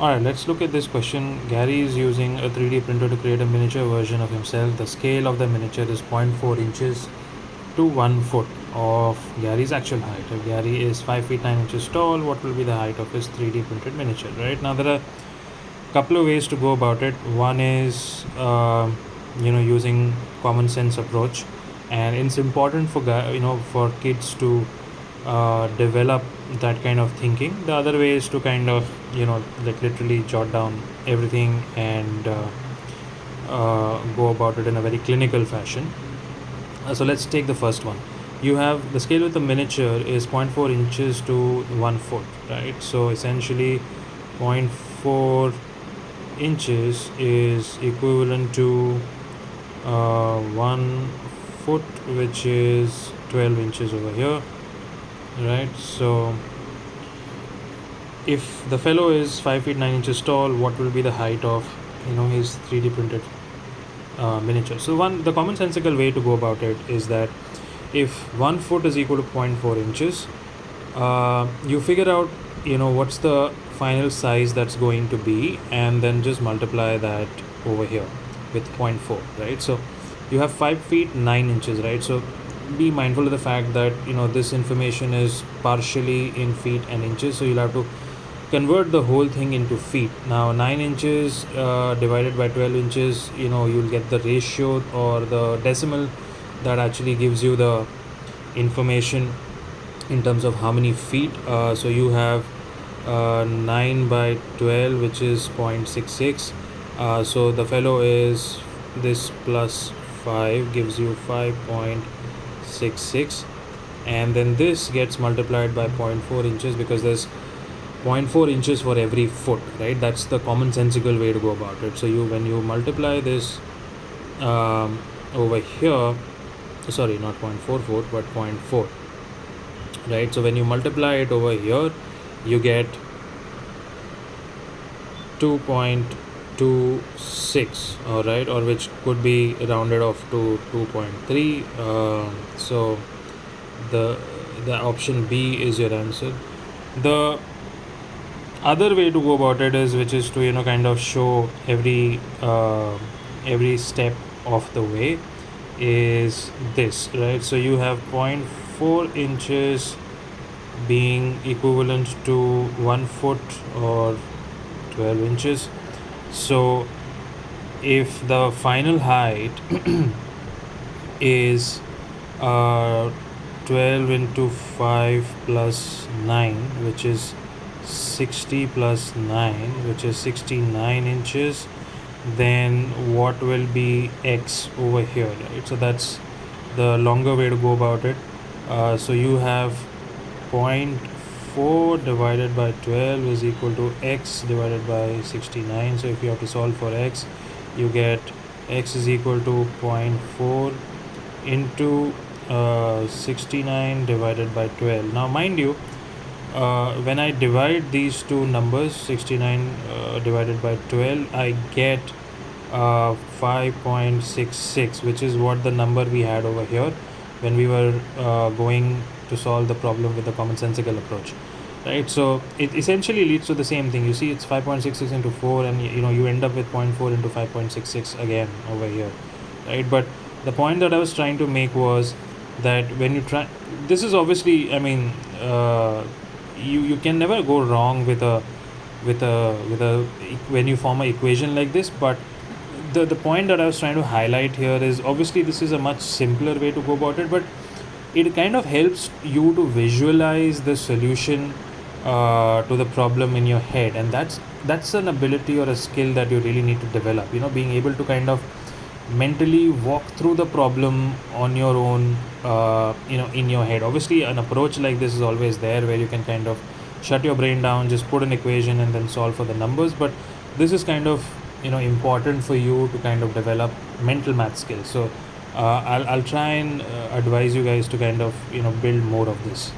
Alright, let's look at this question. Gary is using a 3D printer to create a miniature version of himself. The scale of the miniature is 0.4 inches to 1 foot of Gary's actual height. If Gary is 5 feet 9 inches tall, what will be the height of his 3D printed miniature? Right now, there are a couple of ways to go about it. One is, using common sense approach, and it's important for for kids to develop that kind of thinking. The other way is to kind of like literally jot down everything and go about it in a very clinical fashion. So let's take the first one. You have the scale with the miniature is zero point 0.4 inches to 1 foot, right? So essentially 0.4 inches is equivalent to 1 foot, which is 12 inches over here, right? So if the fellow is 5 feet 9 inches tall, what will be the height of his 3D printed miniature? So the commonsensical way to go about it is that if 1 foot is equal to 0.4 inches, you figure out what's the final size that's going to be, and then just multiply that over here with 0.4, right? So you have 5 feet 9 inches, right? So be mindful of the fact that this information is partially in feet and inches, so you'll have to convert the whole thing into feet. Now 9 inches divided by 12 inches, you'll get the ratio or the decimal that actually gives you the information in terms of how many feet. So you have 9 by 12, which is 0.66. So the fellow is this plus 5 gives you 5.66, and then this gets multiplied by 0.4 inches because there's 0.4 inches for every foot, right? That's the commonsensical way to go about it. So when you multiply this over here, sorry, not 0.4 foot but 0.4, right? So when you multiply it over here, you get 2.26, all right, or which could be rounded off to 2.3. So the option B is your answer. The other way to go about it is, which is to kind of show every step of the way, is this, right? So you have 0.4 inches being equivalent to 1 foot or 12 inches. So if the final height is 12 into 5 plus 9, which is 60 plus 9, which is 69 inches, then what will be x over here, right? So that's the longer way to go about it. So you have 0.4 divided by 12 is equal to x divided by 69. So if you have to solve for x, you get x is equal to 0.4 into 69 divided by 12. Now mind you, when I divide these two numbers, 69 divided by 12, I get 5.66, which is what the number we had over here when we were going to solve the problem with the commonsensical approach, right? So it essentially leads to the same thing. You see, it's 5.66 into 4, and you end up with 0.4 into 5.66 again over here, right? But the point that I was trying to make was that when you try, this is obviously, you can never go wrong with a when you form an equation like this. But the point that I was trying to highlight here is, obviously this is a much simpler way to go about it, but it kind of helps you to visualize the solution to the problem in your head, and that's an ability or a skill that you really need to develop, being able to kind of mentally walk through the problem on your own, in your head. Obviously an approach like this is always there, where you can kind of shut your brain down, just put an equation and then solve for the numbers, but this is kind of important for you to kind of develop mental math skills. So I'll try and advise you guys to kind of build more of this.